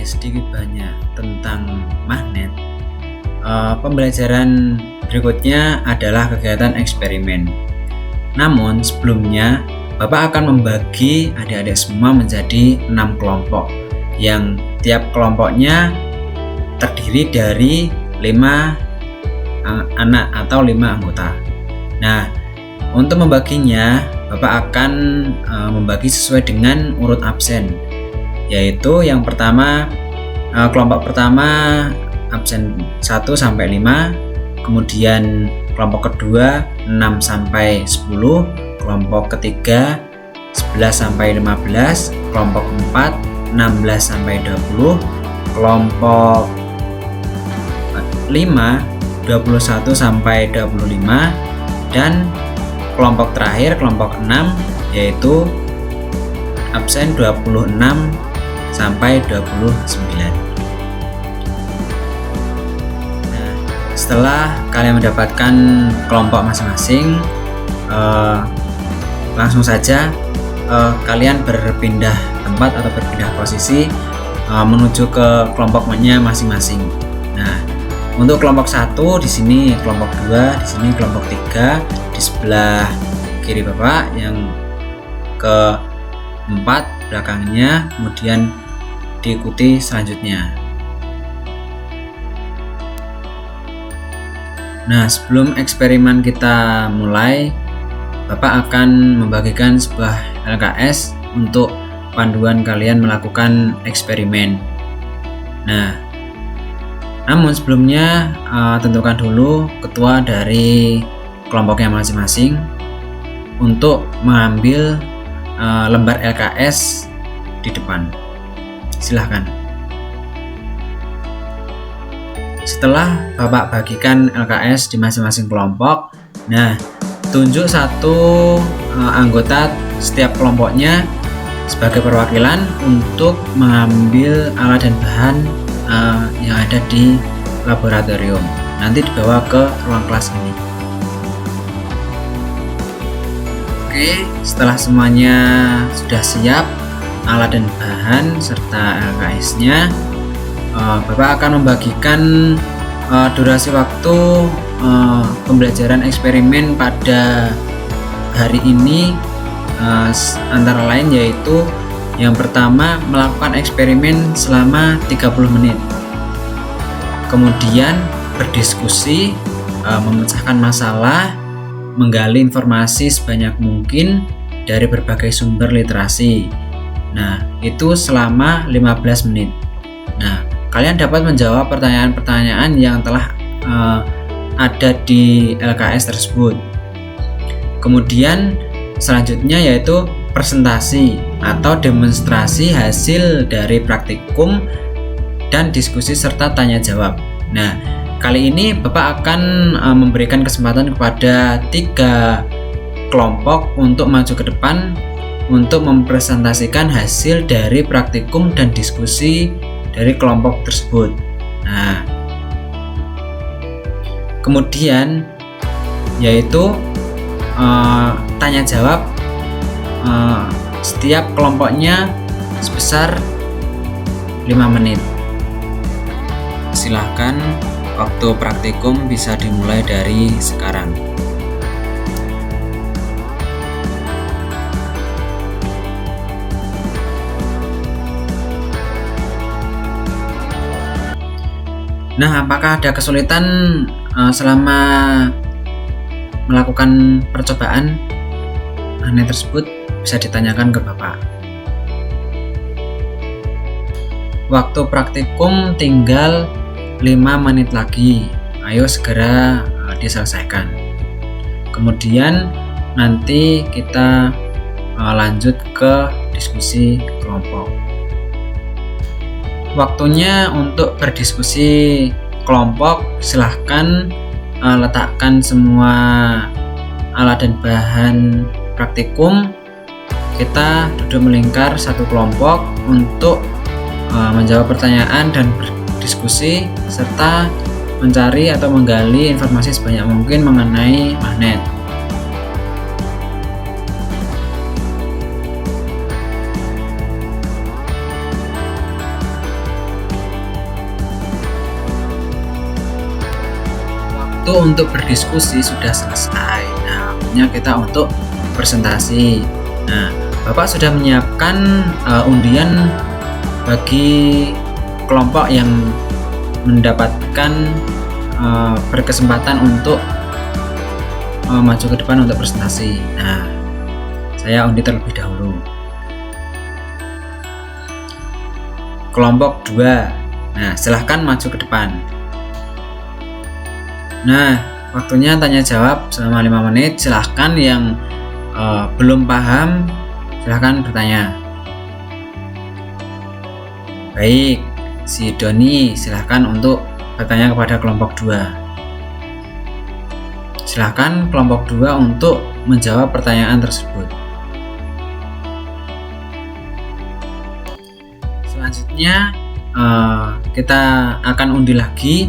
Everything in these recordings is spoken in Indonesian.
mengenai sedikit banyak tentang magnet, pembelajaran berikutnya adalah kegiatan eksperimen. Namun sebelumnya Bapak akan membagi adik-adik semua menjadi 6 kelompok yang tiap kelompoknya terdiri dari 5 anak atau 5 anggota. Nah, untuk membaginya Bapak akan membagi sesuai dengan urut absen, yaitu yang pertama kelompok pertama absen 1 sampai 5, kemudian kelompok kedua 6 sampai 10, kelompok ketiga 11 sampai 15, kelompok keempat 16 sampai 20, kelompok 5 21 sampai 25, dan kelompok terakhir kelompok 6 yaitu absen 26 sampai 29. Nah, setelah kalian mendapatkan kelompok masing-masing, langsung saja kalian berpindah tempat atau berpindah posisi menuju ke kelompoknya masing-masing. Nah, untuk kelompok 1 di sini, kelompok 2 di sini, kelompok 3 di sebelah kiri Bapak, yang keempat belakangnya, kemudian diikuti selanjutnya. Nah, sebelum eksperimen kita mulai, Bapak akan membagikan sebuah LKS untuk panduan kalian melakukan eksperimen. Nah, namun sebelumnya tentukan dulu ketua dari kelompoknya masing-masing untuk mengambil lembar LKS di depan. Silahkan. Setelah Bapak bagikan LKS di masing-masing kelompok, nah, tunjuk satu anggota setiap kelompoknya sebagai perwakilan untuk mengambil alat dan bahan yang ada di laboratorium. Nanti dibawa ke ruang kelas ini. Oke, setelah semuanya sudah siap, alat dan bahan serta LKS-nya, Bapak akan membagikan durasi waktu pembelajaran eksperimen pada hari ini antara lain yaitu yang pertama melakukan eksperimen selama 30 menit, kemudian berdiskusi, memecahkan masalah, menggali informasi sebanyak mungkin dari berbagai sumber literasi. Nah, itu selama 15 menit. Nah, kalian dapat menjawab pertanyaan-pertanyaan yang telah ada di LKS tersebut. Kemudian selanjutnya yaitu presentasi atau demonstrasi hasil dari praktikum dan diskusi serta tanya jawab. Nah, kali ini Bapak akan memberikan kesempatan kepada 3 kelompok untuk maju ke depan untuk mempresentasikan hasil dari praktikum dan diskusi dari kelompok tersebut. Nah, kemudian yaitu tanya jawab setiap kelompoknya sebesar 5 menit. Silahkan, waktu praktikum bisa dimulai dari sekarang. Nah, apakah ada kesulitan selama melakukan percobaan magnet tersebut? Bisa ditanyakan ke Bapak. Waktu praktikum tinggal 5 menit lagi. Ayo segera diselesaikan. Kemudian nanti kita lanjut ke diskusi kelompok. Waktunya untuk berdiskusi kelompok, silahkan letakkan semua alat dan bahan praktikum. Kita duduk melingkar satu kelompok untuk menjawab pertanyaan dan berdiskusi serta mencari atau menggali informasi sebanyak mungkin mengenai magnet. waktu untuk berdiskusi sudah selesai. Nah, waktunya kita untuk presentasi. Nah, Bapak sudah menyiapkan undian bagi kelompok yang mendapatkan berkesempatan untuk maju ke depan untuk presentasi. Nah, saya undi terlebih dahulu. Kelompok 2. Nah, silahkan maju ke depan. Nah, waktunya tanya jawab selama 5 menit. Silahkan yang belum paham, silahkan bertanya. Baik, si Doni silahkan untuk bertanya kepada kelompok 2. Silahkan kelompok 2 untuk menjawab pertanyaan tersebut. Selanjutnya kita akan undi lagi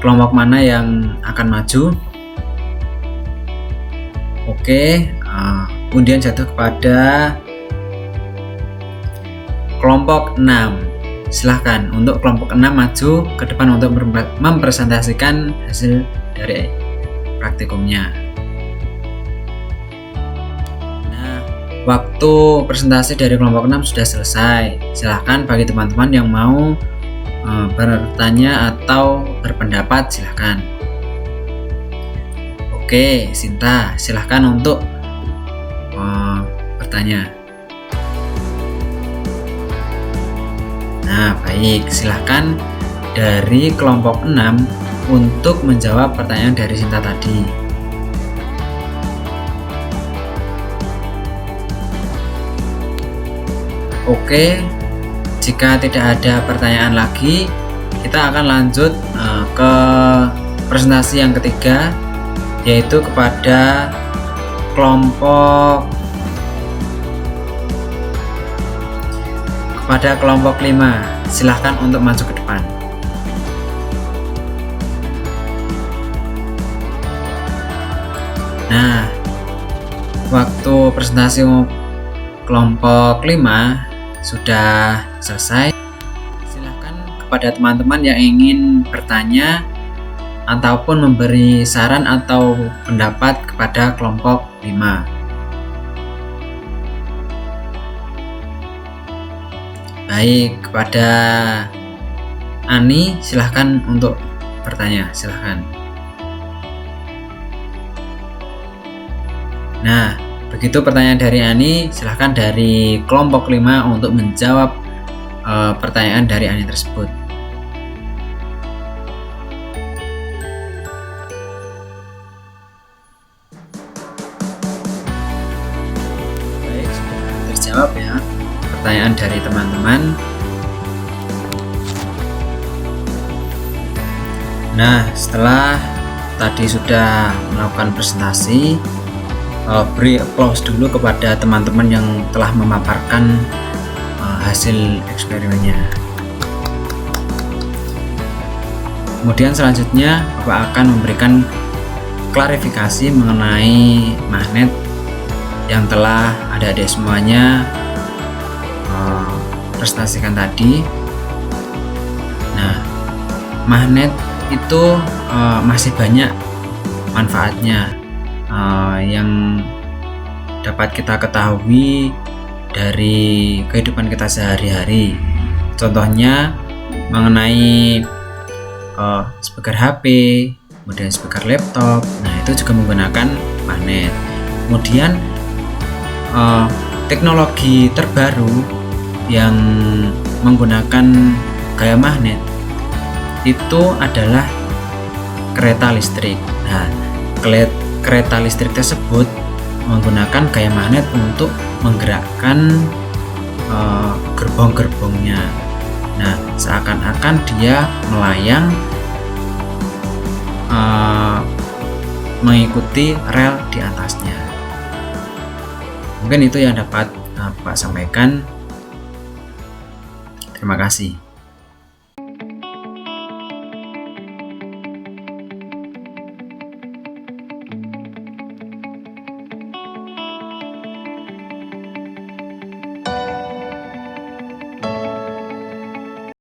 kelompok mana yang akan maju. Oke, undian jatuh kepada kelompok 6. Silahkan untuk kelompok 6 maju ke depan untuk mempresentasikan hasil dari praktikumnya. Nah, waktu presentasi dari kelompok 6 sudah selesai. Silahkan bagi teman-teman yang mau bertanya atau berpendapat, silahkan. Oke, Sinta, silahkan untuk bertanya. Nah, baik, silahkan dari kelompok 6 untuk menjawab pertanyaan dari Sinta tadi. Oke, jika tidak ada pertanyaan lagi, kita akan lanjut ke presentasi yang ketiga, yaitu kepada kelompok 5. Silahkan untuk maju ke depan. Nah, waktu presentasi kelompok 5 sudah selesai. Silahkan kepada teman-teman yang ingin bertanya ataupun memberi saran atau pendapat kepada kelompok 5. Baik, kepada Ani silahkan untuk bertanya, silahkan. Nah, begitu pertanyaan dari Ani, silahkan dari kelompok 5 untuk menjawab pertanyaan dari Ani tersebut. Baik, sudah terjawab ya pertanyaan dari teman-teman. Nah, setelah tadi sudah melakukan presentasi, beri applause dulu kepada teman-teman yang telah memaparkan hasil eksperimennya. Kemudian selanjutnya Bapak akan memberikan klarifikasi mengenai magnet yang telah adik-adik semuanya presentasikan tadi. Nah, magnet itu masih banyak manfaatnya yang dapat kita ketahui dari kehidupan kita sehari-hari. Contohnya mengenai speaker HP, kemudian speaker laptop. Nah, itu juga menggunakan magnet. Kemudian teknologi terbaru yang menggunakan gaya magnet itu adalah kereta listrik. Nah, kereta listrik tersebut menggunakan gaya magnet untuk menggerakkan gerbong-gerbongnya. Nah, seakan-akan dia melayang mengikuti rel di atasnya. Mungkin itu yang dapat Pak sampaikan. Terima kasih.